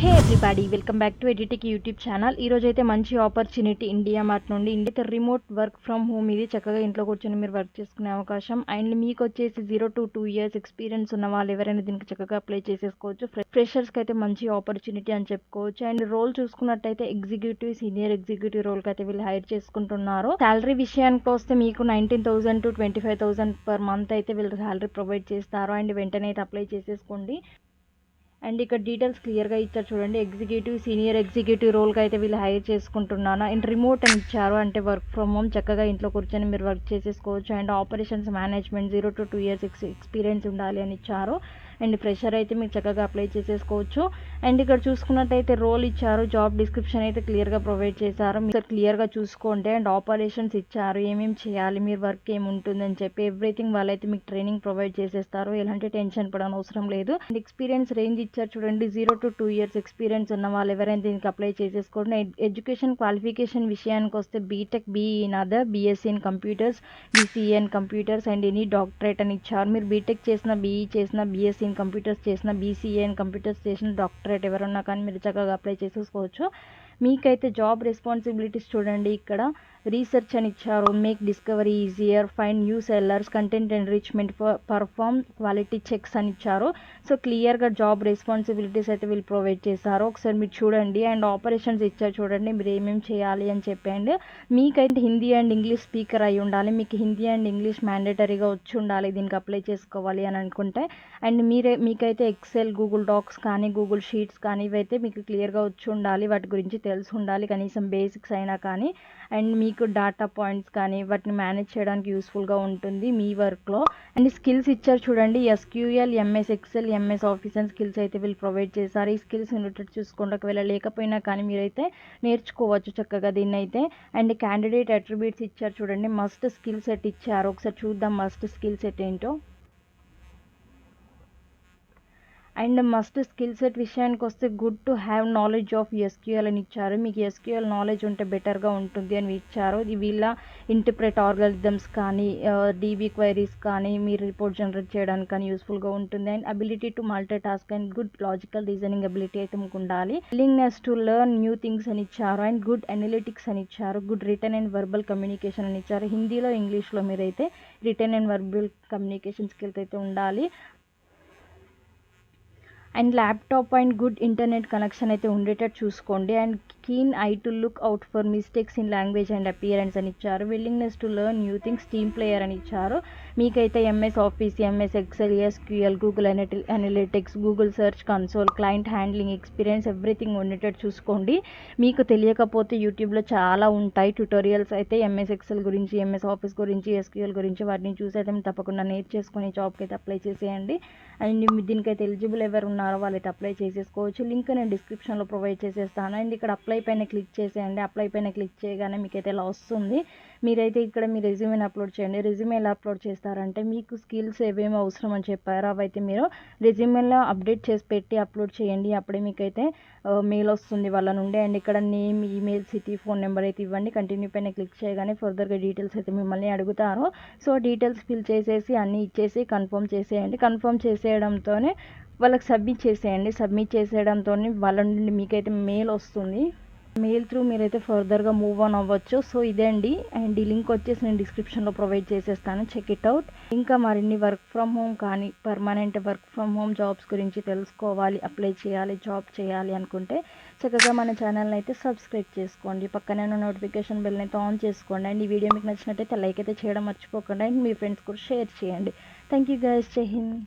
Hey everybody welcome back to edu techie YouTube channel. ఈ రోజు అయితే మంచి ఆపర్చునిటీ ఇండియా మార్ట్ నుండి India remote work from home ఇది చక్కగా ఇంట్లో కూర్చొని మీరు వర్క్ చేసుకునే అవకాశం. అండ్ మీకు వచ్చేసి 0 to 2 years ఎక్స్పీరియన్స్ ఉన్న వాళ్ళు ఎవరైనా దీనికి చక్కగా అప్లై చేసేసుకోవచ్చు. ఫ్రెషర్స్కి అయితే మంచి ఆపర్చునిటీ అని చెప్పుకోవచ్చు. అండ్ రోల్ చూసుకున్నట్టయితే ఎగ్జిక్యూటివ్ సీనియర్ ఎగ్జిక్యూటివ్ రోల్కి అయితే వీళ్ళు హైర్ చేసుకుంటున్నారు. శాలరీ విషయానికి వస్తే మీకు 19,000 to 25,000 పర్ మంత్ అయితే వీళ్ళు శాలరీ ప్రొవైడ్ చేస్తారు. అండ్ వెంటనే అయితే అప్లై చేసేసుకోండి. అండ్ ఇక్కడ డీటెయిల్స్ క్లియర్గా ఇచ్చారు చూడండి. ఎగ్జిక్యూటివ్ సీనియర్ ఎగ్జిక్యూటివ్ రోల్కి అయితే వీళ్ళు హైర్ చేసుకుంటున్నాను. అండ్ రిమోట్ అని ఇచ్చారు, అంటే వర్క్ ఫ్రమ్ హోమ్ చక్కగా ఇంట్లో కూర్చొని మీరు వర్క్ చేసేసుకోవచ్చు. And operations management 0 to 2 years experience ఉండాలి అని ఇచ్చారు. అండ్ ఫ్రెషర్ అయితే మీరు చక్కగా అప్లై చేసేసుకోవచ్చు. అండ్ ఇక్కడ చూసుకున్నట్టయితే రోల్ ఇచ్చారు, జాబ్ డిస్క్రిప్షన్ అయితే క్లియర్గా ప్రొవైడ్ చేశారు, మీరు క్లియర్గా చూసుకోండి. అండ్ ఆపరేషన్స్ ఇచ్చారు, ఏమేమి చేయాలి, మీరు వర్క్ ఏముంటుందని చెప్పి ఎవ్రీథింగ్ వాళ్ళైతే మీకు ట్రైనింగ్ ప్రొవైడ్ చేసేస్తారు. ఎలాంటి టెన్షన్ పడని అవసరం లేదు. అండ్ ఎక్స్పీరియన్స్ రేంజ్ ఇచ్చారు చూడండి. 0 to 2 years ఎక్స్పీరియన్స్ ఉన్న వాళ్ళు ఎవరైనా దీనికి అప్లై చేసేసుకోండి. ఎడ్యుకేషన్ క్వాలిఫికేషన్ విషయానికి వస్తే BTech, BE in other, BSc in computers, BCA in computers and any doctorate అని ఇచ్చారు. మీరు బీటెక్ చేసిన, బీఈ చేసిన, బీఎస్సీ ఇన్ కంప్యూటర్స్ చేసిన, బీసీఏ ఇన్ కంప్యూటర్స్ చేసిన, డాక్టరేట్ ఎవరున్నా కానీ మీరు చక్కగా అప్లై చేసేసుకోవచ్చు. మీకైతే జాబ్ రెస్పాన్సిబిలిటీస్ చూడండి. ఇక్కడ రీసెర్చ్ అని ఇచ్చారు, make discovery easier, find new sellers, content enrichment, perform quality checks అని ఇచ్చారు. సో క్లియర్గా జాబ్ రెస్పాన్సిబిలిటీస్ అయితే వీళ్ళు ప్రొవైడ్ చేశారు, ఒకసారి మీరు చూడండి. అండ్ ఆపరేషన్స్ ఇచ్చారు చూడండి, మీరు ఏమేమి చేయాలి అని చెప్పండి. మీకైతే హిందీ అండ్ ఇంగ్లీష్ స్పీకర్ అయి ఉండాలి. మీకు హిందీ అండ్ ఇంగ్లీష్ మ్యాండేటరీగా వచ్చి ఉండాలి దీనికి అప్లై చేసుకోవాలి అని అనుకుంటే. అండ్ మీకైతే ఎక్సెల్, గూగుల్ డాక్స్ కానీ, గూగుల్ షీట్స్ కానీ ఇవైతే మీకు క్లియర్గా వచ్చి ఉండాలి, వాటి గురించి తెలిసి ఉండాలి కనీసం బేసిక్స్ అయినా కానీ. అండ్ మీకు డాటా పాయింట్స్ కానీ వాటిని మేనేజ్ చేయడానికి యూస్ఫుల్గా ఉంటుంది మీ వర్క్లో. అండ్ స్కిల్స్ ఇచ్చారు చూడండి, SQL, MS Excel, MS office and skills అయితే వీళ్ళు ప్రొవైడ్ చేశారు. ఈ స్కిల్స్ యూనిటెడ్ చూసుకోండి, ఒకవేళ లేకపోయినా కానీ మీరైతే నేర్చుకోవచ్చు చక్కగా దీన్ని అయితే. అండ్ క్యాండిడేట్ అట్రిబ్యూట్స్ ఇచ్చారు చూడండి, మస్ట్ స్కిల్ సెట్ ఇచ్చారు, ఒకసారి చూద్దాం మస్ట్ స్కిల్ సెట్ ఏంటో. అండ్ మస్ట్ స్కిల్ సెట్ విషయానికి వస్తే good to have knowledge of SQL అని ఇచ్చారు. మీకు ఎస్క్యూఎల్ నాలెడ్జ్ ఉంటే బెటర్గా ఉంటుంది అని ఇచ్చారు. వీళ్ళ ఇంటర్ప్రెట్ ఆల్గరిథమ్స్ కానీ, డీబీ క్వైరీస్ కానీ మీరు రిపోర్ట్ జనరేట్ చేయడానికి కానీ యూస్ఫుల్గా ఉంటుంది. And ability to multi task and good logical reasoning ability అయితే మీకు ఉండాలి. Willingness to learn new things అని ఇచ్చారు. అండ్ గుడ్ అనలిటిక్స్ అని ఇచ్చారు. Good return and verbal communication అని ఇచ్చారు. హిందీలో, ఇంగ్లీష్లో మీరైతే return and verbal communication skills అయితే ఉండాలి. And laptop and good internet connection అయితే ఉండేటట్టు చూసుకోండి. And keen I to look out for mistakes in language and appearance అని ఇచ్చారు. Willingness to learn new things, team player అని ఇచ్చారు. మీకైతే MS office, MS Excel, SQL, Google analytics, Google search console, client handling experience everything ఉండేటట్టు చూసుకోండి. మీకు తెలియకపోతే యూట్యూబ్లో చాలా ఉంటాయి ట్యుటోరియల్స్ అయితే ఎంఎస్ ఎక్సెల్ గురించి, ఎంఎస్ ఆఫీస్ గురించి, ఎస్క్యూఎల్ గురించి, వాటిని చూసి అయితే మీరు తప్పకుండా నేర్చేసుకొని జాబ్కి అయితే అప్లై చేసేయండి. అండ్ దీనికైతే ఎలిజిబుల్ ఎవరు ఉన్నారో వాళ్ళైతే అప్లై చేసేసుకోవచ్చు. లింక్ నేను డిస్క్రిప్షన్లో ప్రొవైడ్ చేసేస్తాను. అండ్ ఇక్కడ అప్లై పైన క్లిక్ చేసేయండి. అప్లై పైన క్లిక్ చేయగానే మీకైతే ఇలా వస్తుంది. మీరైతే ఇక్కడ మీ రెజ్యూమేని అప్లోడ్ చేయండి. రెజ్యూమే ఎలా అప్లోడ్ చేస్తారంటే, మీకు స్కిల్స్ ఏమేమి అవసరం అని చెప్పారో అవైతే మీరు రెజ్యూమేలో అప్డేట్ చేసి పెట్టి అప్లోడ్ చేయండి. అప్పుడే మీకైతే మెయిల్ వస్తుంది వాళ్ళ నుండి. అండ్ ఇక్కడ name, email, city, phone number అయితే ఇవ్వండి. కంటిన్యూ పైన క్లిక్ చేయగానే ఫర్దర్గా డీటెయిల్స్ అయితే మిమ్మల్ని అడుగుతారు. సో డీటెయిల్స్ ఫిల్ చేసేసి అన్నీ ఇచ్చేసి కన్ఫర్మ్ చేసేయండి. కన్ఫర్మ్ చేసేయడంతోనే వాళ్ళకి సబ్మిట్ చేసేయండి. సబ్మిట్ చేసేయడంతో వాళ్ళ నుండి మీకైతే మెయిల్ వస్తుంది. మెయిల్ త్రూ మీరైతే ఫర్దర్గా మూవ్ ఆన్ అవ్వచ్చు. సో ఇదే అండి. అండ్ ఈ లింక్ వచ్చేసి నేను డిస్క్రిప్షన్లో ప్రొవైడ్ చేసేస్తాను, చెక్ ఇట్ అవుట్. ఇంకా మరిన్ని వర్క్ ఫ్రమ్ హోమ్ కానీ permanent work from home jobs గురించి తెలుసుకోవాలి, అప్లై చేయాలి, జాబ్ చేయాలి అనుకుంటే చక్కగా మన ఛానల్ని అయితే సబ్స్క్రైబ్ చేసుకోండి. పక్కనే ఉన్న నోటిఫికేషన్ బెల్ని అయితే ఆన్ చేసుకోండి. అండ్ ఈ వీడియో మీకు నచ్చినట్టయితే లైక్ అయితే చేయడం మర్చిపోకండి. అండ్ మీ ఫ్రెండ్స్ కూడా షేర్ చేయండి. Thank you guys. జై హింద్.